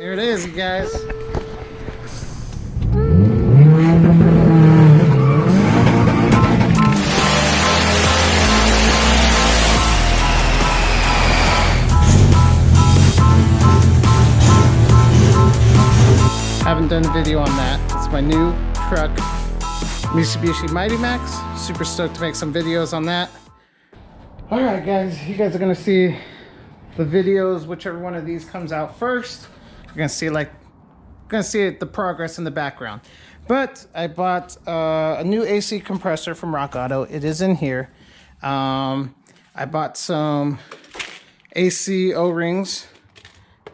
Here it is, you guys. Haven't done a video on that. It's my new truck, Mitsubishi Mighty Max. Super stoked to make some videos on that. All right, guys, you guys are gonna see the videos, whichever one of these comes out first. You're gonna see the progress in the background. But I bought a new AC compressor from Rock Auto. It is in here. I bought some AC O-rings.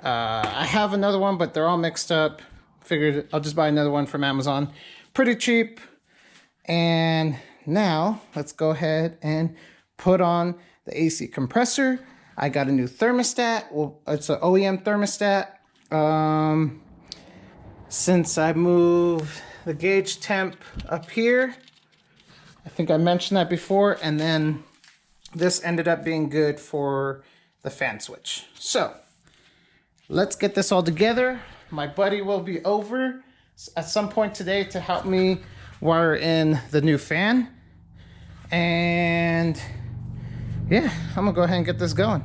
I have another one, but they're all mixed up. Figured I'll just buy another one from Amazon. Pretty cheap. And now let's go ahead and put on the AC compressor. I got a new thermostat. Well, it's an OEM thermostat. Since I moved the gauge temp up here, I think I mentioned that before, and then this ended up being good for the fan switch. So let's get this all together. My buddy will be over at some point today to help me wire in the new fan. And yeah, I'm gonna go ahead and get this going.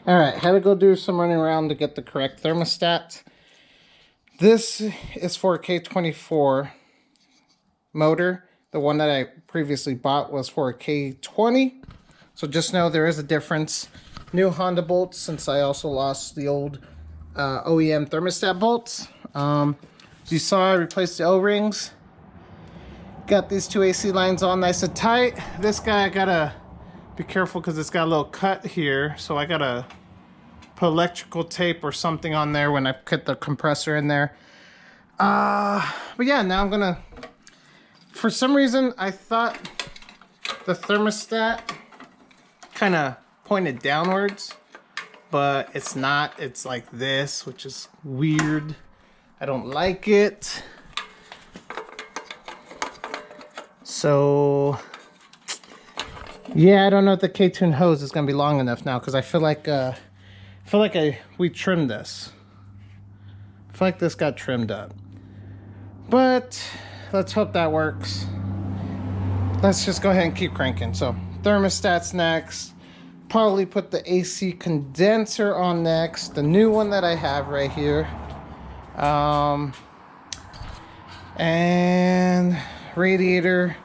All right, had to go do some running around to get the correct thermostat. This is for a K24 motor. The one that I previously bought was for a K20. So just know there is a difference. New Honda bolts, since I also lost the old OEM thermostat bolts. As you saw, I replaced the O-rings. Got these two AC lines on nice and tight. This guy, I gotta be careful because it's got a little cut here, so I gotta put electrical tape or something on there when I put the compressor in there. But yeah, now I'm gonna, for some reason I thought the thermostat kind of pointed downwards, but it's not. It's like this, which is weird. I don't like it. So yeah, I don't know if the Ktuned hose is gonna be long enough now, because I feel like we trimmed this. I feel like this got trimmed up, but let's hope that works. Let's just go ahead and keep cranking. So thermostat's next. Probably put the AC condenser on next, the new one that I have right here, and radiator,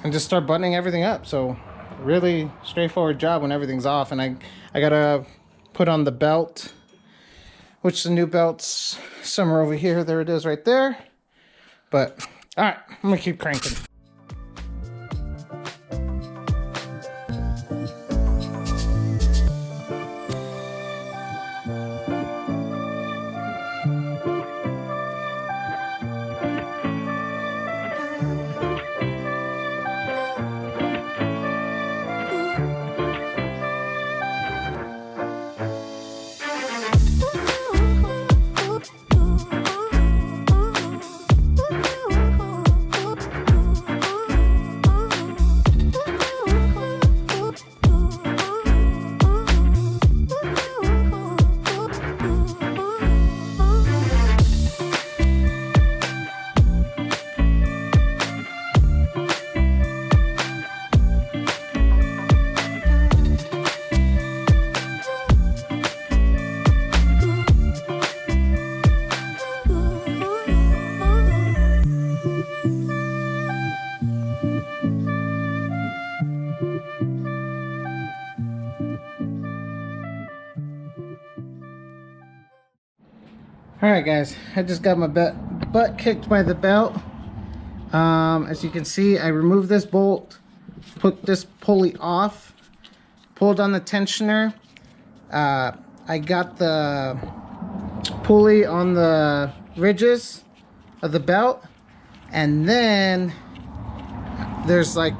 and just start buttoning everything up. So really straightforward job when everything's off. And I gotta put on the belt, which the new belt's somewhere over here. There it is right there. But all right, I'm gonna keep cranking. Alright guys, I just got my butt kicked by the belt. As you can see, I removed this bolt, put this pulley off, pulled on the tensioner. I got the pulley on the ridges of the belt, and then there's like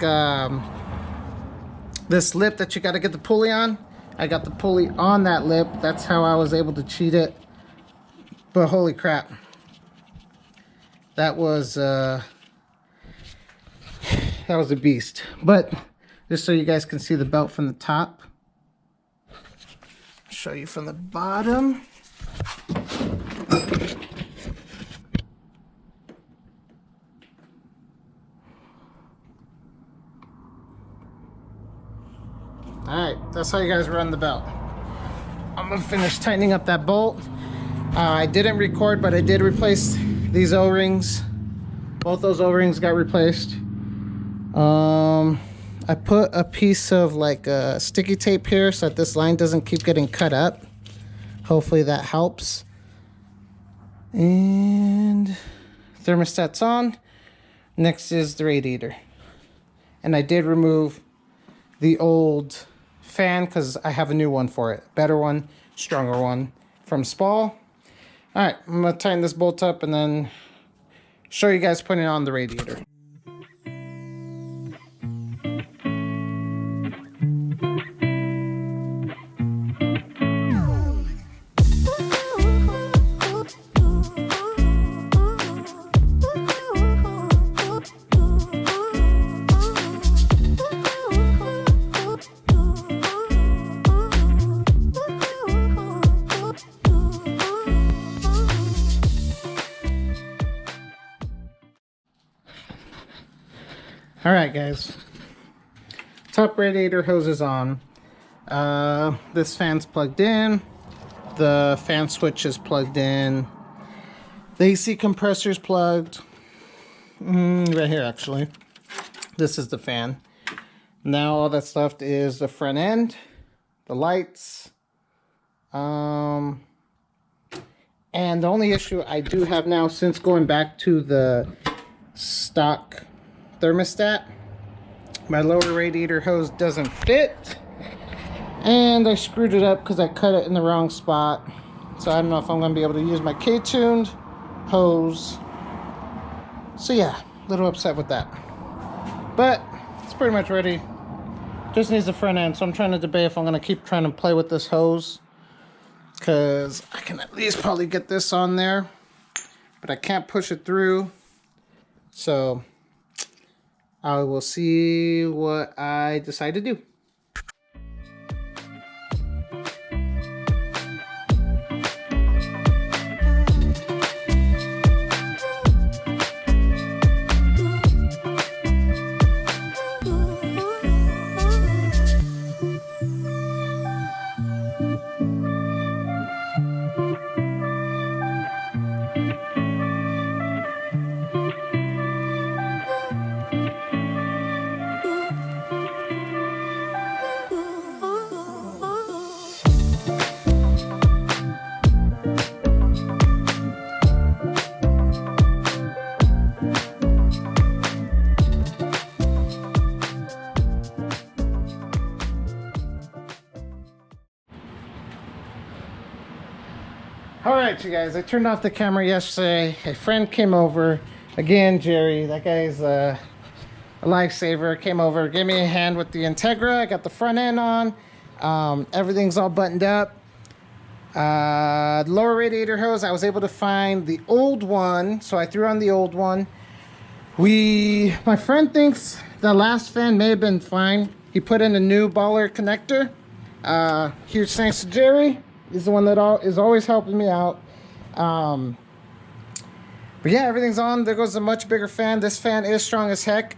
this lip that you got to get the pulley on. I got the pulley on that lip. That's how I was able to cheat it. But holy crap, that was a beast. But just so you guys can see the belt from the top, I'll show you from the bottom. Alright, that's how you guys run the belt. I'm gonna finish tightening up that bolt. I didn't record, but I did replace these O-rings. Both those O-rings got replaced. I put a piece of like sticky tape here so that this line doesn't keep getting cut up. Hopefully that helps. And thermostat's on. Next is the radiator. And I did remove the old fan because I have a new one for it. Better one, stronger one from Spal. Alright, I'm going to tighten this bolt up and then show you guys putting it on the radiator. Alright guys, top radiator hose is on. This fan's plugged in, the fan switch is plugged in, the AC compressor's plugged, right here actually. This is the fan. Now all that's left is the front end, the lights, and the only issue I do have now, since going back to the stock thermostat, my lower radiator hose doesn't fit, and I screwed it up because I cut it in the wrong spot. So I don't know if I'm going to be able to use my Ktuned hose. So yeah, a little upset with that, but it's pretty much ready. Just needs the front end, so I'm trying to debate if I'm going to keep trying to play with this hose, because I can at least probably get this on there, but I can't push it through. So I will see what I decide to do. Alright you guys, I turned off the camera yesterday. A friend came over. Again, Jerry, that guy's a lifesaver. Came over, gave me a hand with the Integra. I got the front end on. Everything's all buttoned up. The lower radiator hose, I was able to find the old one, so I threw on the old one. My friend thinks the last fan may have been fine. He put in a new baller connector. Huge thanks to Jerry. He's the one that is always helping me out. But yeah, everything's on. There goes a much bigger fan. This fan is strong as heck.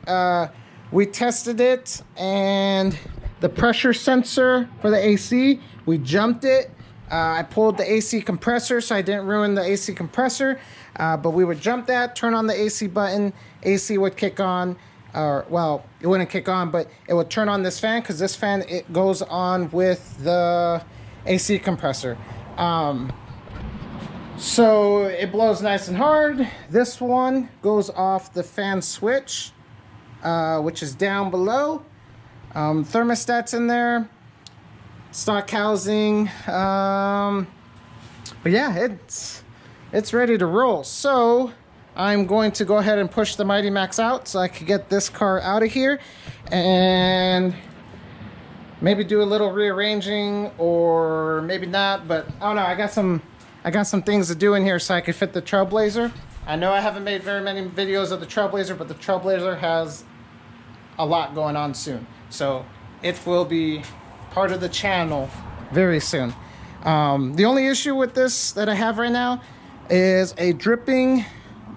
We tested it, and the pressure sensor for the AC, we jumped it. I pulled the AC compressor so I didn't ruin the AC compressor. But we would jump that, turn on the AC button, AC would kick on. Or, well, it wouldn't kick on, but it would turn on this fan, because this fan, it goes on with the AC compressor. So it blows nice and hard. This one goes off the fan switch, which is down below. Thermostat's in there, stock housing. But yeah, it's ready to roll. So I'm going to go ahead and push the Mighty Max out so I can get this car out of here and maybe do a little rearranging, or maybe not, but I don't know. I got some things to do in here so I can fit the Trailblazer. I know I haven't made very many videos of the Trailblazer, but the Trailblazer has a lot going on soon. So it will be part of the channel very soon. The only issue with this that I have right now is a dripping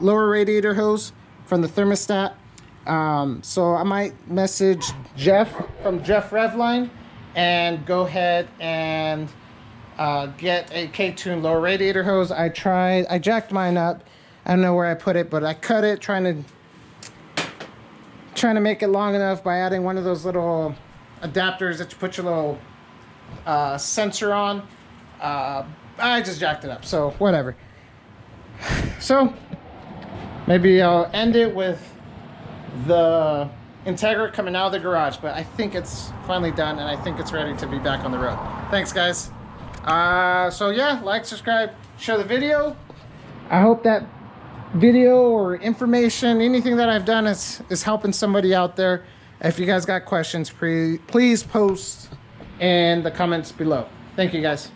lower radiator hose from the thermostat. So I might message Jeff from Jeff Revline and go ahead and get a Ktuned lower radiator hose. I jacked mine up. I don't know where I put it, but I cut it trying to make it long enough by adding one of those little adapters that you put your little sensor on. I just jacked it up, so whatever. So maybe I'll end it with the Integra coming out of the garage, but I think it's finally done and I think it's ready to be back on the road. Thanks, guys. So yeah, like, subscribe, share the video. I hope that video or information, anything that I've done is helping somebody out there. If you guys got questions, please post in the comments below. Thank you, guys.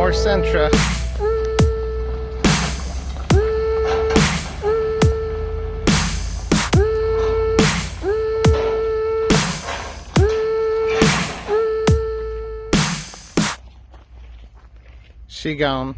Sentra. She gone.